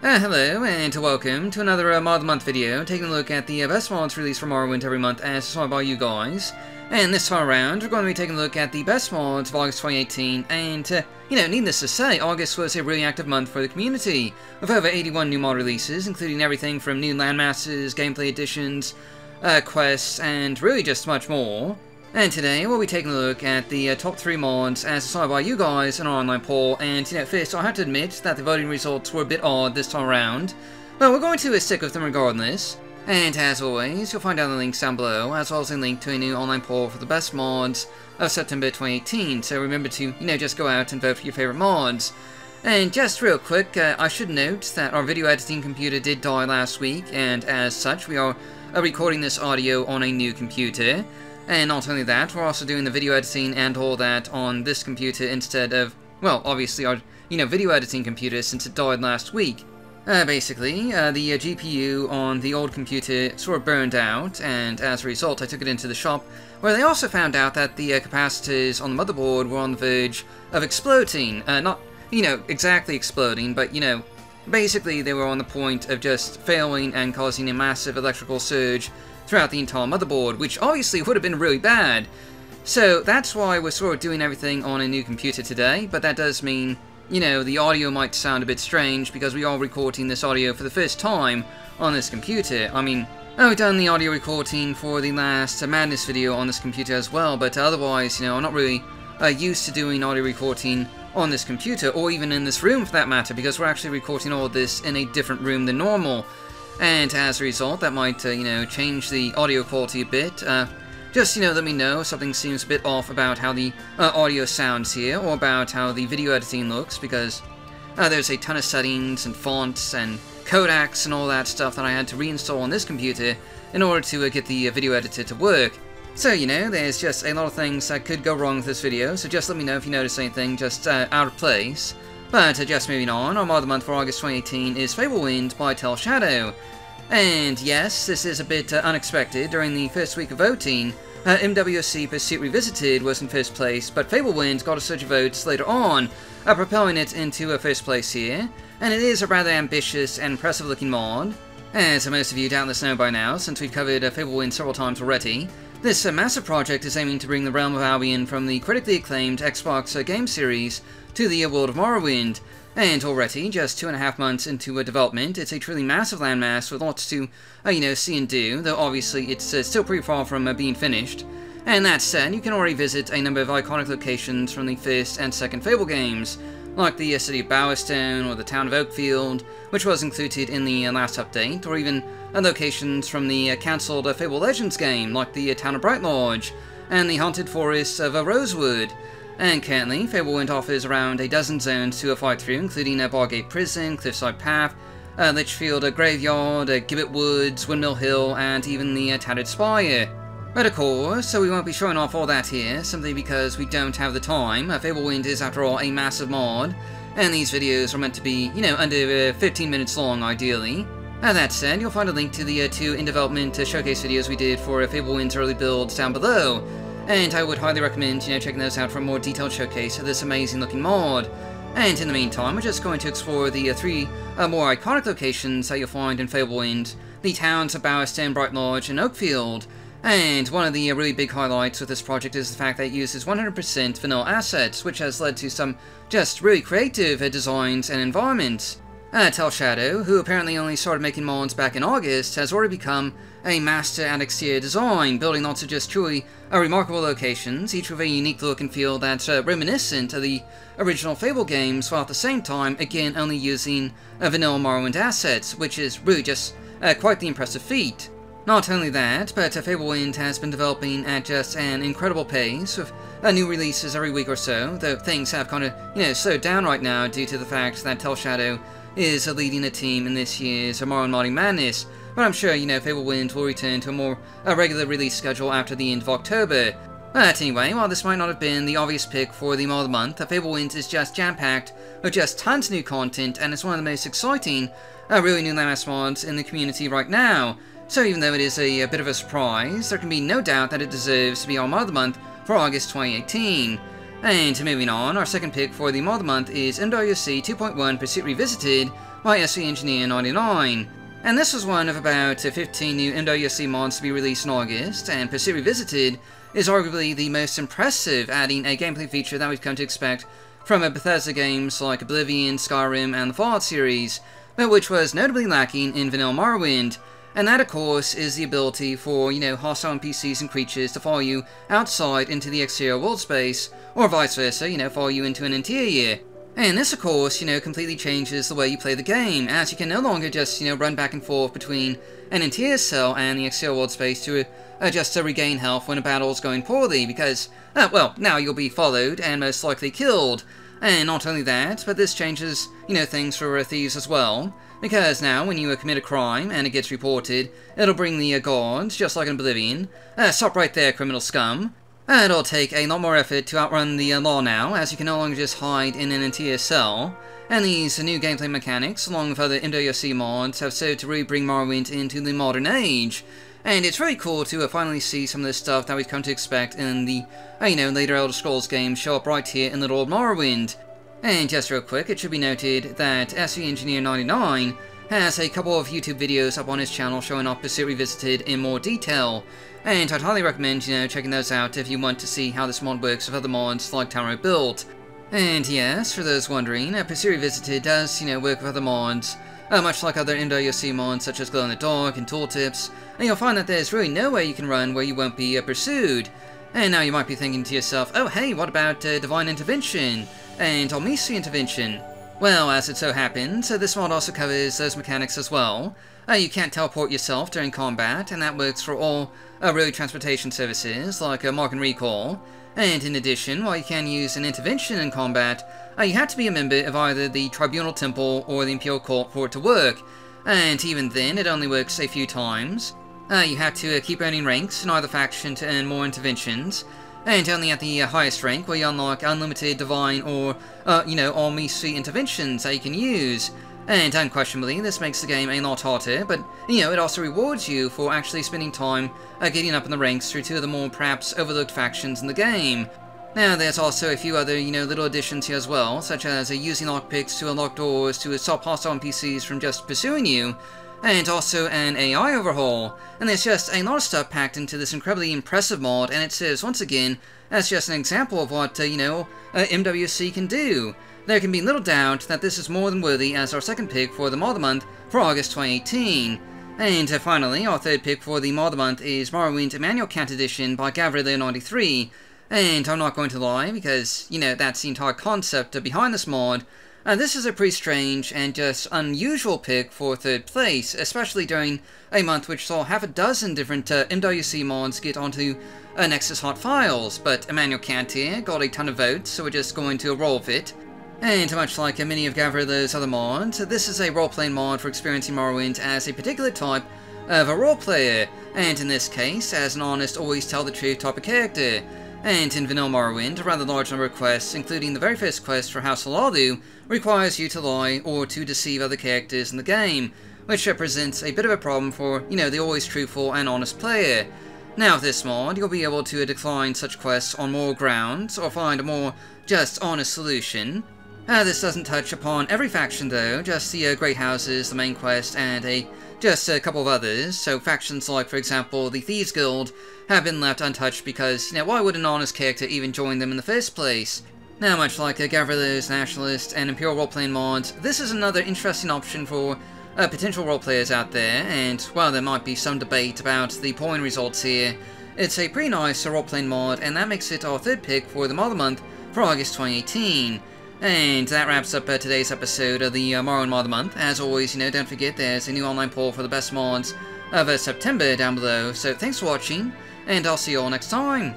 Hello, and welcome to another Mod of the Month video, taking a look at the best mods released from Morrowind every month as decided by you guys. And this time around, we're going to be taking a look at the best mods of August 2018, and, needless to say, August was a really active month for the community, with over 81 new mod releases, including everything from new landmasses, gameplay additions, quests, and really just much more. And today, we'll be taking a look at the top 3 mods as decided by you guys in our online poll, and, first, I have to admit that the voting results were a bit odd this time around, but we're going to stick with them regardless. And as always, you'll find out the links down below, as well as a link to a new online poll for the best mods of September 2018, so remember to, just go out and vote for your favorite mods. And just real quick, I should note that our video editing computer did die last week, and as such, we are recording this audio on a new computer. And not only that, we're also doing the video editing and all that on this computer instead of, well, obviously our, video editing computer since it died last week. Basically, the GPU on the old computer sort of burned out, and as a result I took it into the shop, where they also found out that the capacitors on the motherboard were on the verge of exploding. Not, exactly exploding, but, basically they were on the point of just failing and causing a massive electrical surge throughout the entire motherboard, which obviously would have been really bad. So that's why we're sort of doing everything on a new computer today, but that does mean, the audio might sound a bit strange because we are recording this audio for the first time on this computer. I mean, I've done the audio recording for the last Madness video on this computer as well, but otherwise, I'm not really used to doing audio recording on this computer, or even in this room for that matter, because we're actually recording all of this in a different room than normal. And as a result, that might, change the audio quality a bit. Just, let me know if something seems a bit off about how the audio sounds here, or about how the video editing looks, because there's a ton of settings and fonts and codecs and all that stuff that I had to reinstall on this computer in order to get the video editor to work. So, there's just a lot of things that could go wrong with this video, so just let me know if you notice anything just out of place. But just moving on, our mod of the month for August 2018 is Fablewind by Tel Shadow. And yes, this is a bit unexpected. During the first week of voting, MWSE Pursuit Revisited was in first place, but Fablewind got a surge of votes later on, propelling it into first place here. And it is a rather ambitious and impressive looking mod. As most of you doubtless know by now, since we've covered Fablewind several times already, this massive project is aiming to bring the realm of Albion from the critically acclaimed Xbox game series to the world of Morrowind. And already, just 2.5 months into development, it's a truly massive landmass with lots to, see and do, though obviously it's still pretty far from being finished. And that said, you can already visit a number of iconic locations from the first and second Fable games, like the city of Bowerstone or the town of Oakfield, which was included in the last update, or even locations from the cancelled Fable Legends game, like the town of Bright Lodge, and the haunted forests of Rosewood. And currently, Fablewind offers around a dozen zones to fight through, including Bargate Prison, Cliffside Path, Litchfield Graveyard, Gibbet Woods, Windmill Hill, and even the Tattered Spire. But of course, we won't be showing off all that here, simply because we don't have the time. Fablewind is, after all, a massive mod, and these videos are meant to be, under 15 minutes long, ideally. That said, you'll find a link to the 2 in-development showcase videos we did for Fablewind's early builds down below. And I would highly recommend, checking those out for a more detailed showcase of this amazing looking mod. And in the meantime, we're just going to explore the 3 more iconic locations that you'll find in Fablewind, the towns of Bowerstone, Bright Lodge, and Oakfield. And one of the really big highlights with this project is the fact that it uses 100% vanilla assets, which has led to some just really creative designs and environments. Tel Shadow, who apparently only started making mods back in August, has already become a master at exterior design, building lots of just truly remarkable locations, each with a unique look and feel that's reminiscent of the original Fable games, while at the same time, again, only using vanilla Morrowind assets, which is really just quite the impressive feat. Not only that, but Fablewind has been developing at just an incredible pace, with new releases every week or so, though things have kind of, slowed down right now due to the fact that Tel Shadow is leading a team in this year's Morrowind Modding Madness, but I'm sure, Fablewind will return to a more regular release schedule after the end of October. But anyway, while this might not have been the obvious pick for the mod of the month, Fablewind is just jam-packed with just tons of new content, and it's one of the most exciting, really new landmass mods in the community right now. So even though it is a bit of a surprise, there can be no doubt that it deserves to be our mod of the month for August 2018. And moving on, our second pick for the mod of the month is MWSE 2.1 Pursuit Revisited by SE Engineer 99. And this was one of about 15 new MWSE mods to be released in August, and Pursuit Revisited is arguably the most impressive, adding a gameplay feature that we've come to expect from Bethesda games like Oblivion, Skyrim, and the Fallout series, but which was notably lacking in vanilla Morrowind. And that, of course, is the ability for, hostile NPCs and creatures to follow you outside into the exterior world space, or vice versa, follow you into an interior. And this, of course, completely changes the way you play the game, as you can no longer just, run back and forth between an interior cell and the exterior world space to just to regain health when a battle is going poorly, because, well, now you'll be followed and most likely killed. And not only that, but this changes, things for thieves as well, because now when you commit a crime and it gets reported, it'll bring the guards, just like in Oblivion. Stop right there, criminal scum. It'll take a lot more effort to outrun the law now, as you can no longer just hide in an interior cell. And these new gameplay mechanics, along with other MWSE mods, have served to really bring Morrowind into the modern age. And it's really cool to finally see some of this stuff that we've come to expect in the, later Elder Scrolls games show up right here in Little Old Morrowind. And just real quick, it should be noted that SE Engineer 99 has a couple of YouTube videos up on his channel showing off Pursuit Revisited in more detail. And I'd highly recommend, checking those out if you want to see how this mod works with other mods like Tower Built. And yes, for those wondering, Pursuit Revisited does, work with other mods, much like other MWSE mods such as Glow in the Dark and Tooltips, and you'll find that there's really no way you can run where you won't be pursued. And now you might be thinking to yourself, oh hey, what about Divine Intervention and MWSE Intervention? Well, as it so happens, this mod also covers those mechanics as well. You can't teleport yourself during combat, and that works for all road transportation services like Mark and Recall. And in addition, while you can use an intervention in combat, you have to be a member of either the Tribunal Temple or the Imperial Court for it to work. And even then, it only works a few times. You have to keep earning ranks in either faction to earn more interventions, and only at the highest rank will you unlock unlimited divine or, MWSE interventions that you can use. And unquestionably, this makes the game a lot harder, but, it also rewards you for actually spending time getting up in the ranks through two of the more perhaps overlooked factions in the game. Now, there's also a few other, little additions here as well, such as using lockpicks to unlock doors to stop hostile NPCs from just pursuing you, and also an AI overhaul. And there's just a lot of stuff packed into this incredibly impressive mod, and it serves, once again, as just an example of what, MWSE can do. There can be little doubt that this is more than worthy as our second pick for the Mod of the Month for August 2018. And finally, our third pick for the Mod of the Month is Morrowind Immanuel Kant Edition by Gavrilo93. And I'm not going to lie, because, that's the entire concept behind this mod. This is a pretty strange and just unusual pick for third place, especially during a month which saw half a dozen different MWSE mods get onto Nexus Hot Files. But Immanuel Kant here got a ton of votes, so we're just going to roll with it. And much like many of Gavrilo's other mods, this is a role-playing mod for experiencing Morrowind as a particular type of a role-player, and in this case, as an honest, always-tell-the-truth type of character. And in vanilla Morrowind, a rather large number of quests, including the very first quest for House Alalu, requires you to lie or to deceive other characters in the game, which represents a bit of a problem for, the always truthful and honest player. Now with this mod, you'll be able to decline such quests on moral grounds, or find a more just honest solution. This doesn't touch upon every faction though, just the Great Houses, the main quest, and just a couple of others. So factions like, for example, the Thieves Guild have been left untouched because, why would an honest character even join them in the first place? Now, much like Gavrilo's Nationalist and Imperial role-playing mods, this is another interesting option for potential role-players out there, and while there might be some debate about the polling results here, it's a pretty nice role-playing mod, and that makes it our third pick for the Mod of the Month for August 2018. And that wraps up today's episode of the Morrowind Mod of the Month. As always, don't forget there's a new online poll for the best mods of September down below. So thanks for watching, and I'll see you all next time.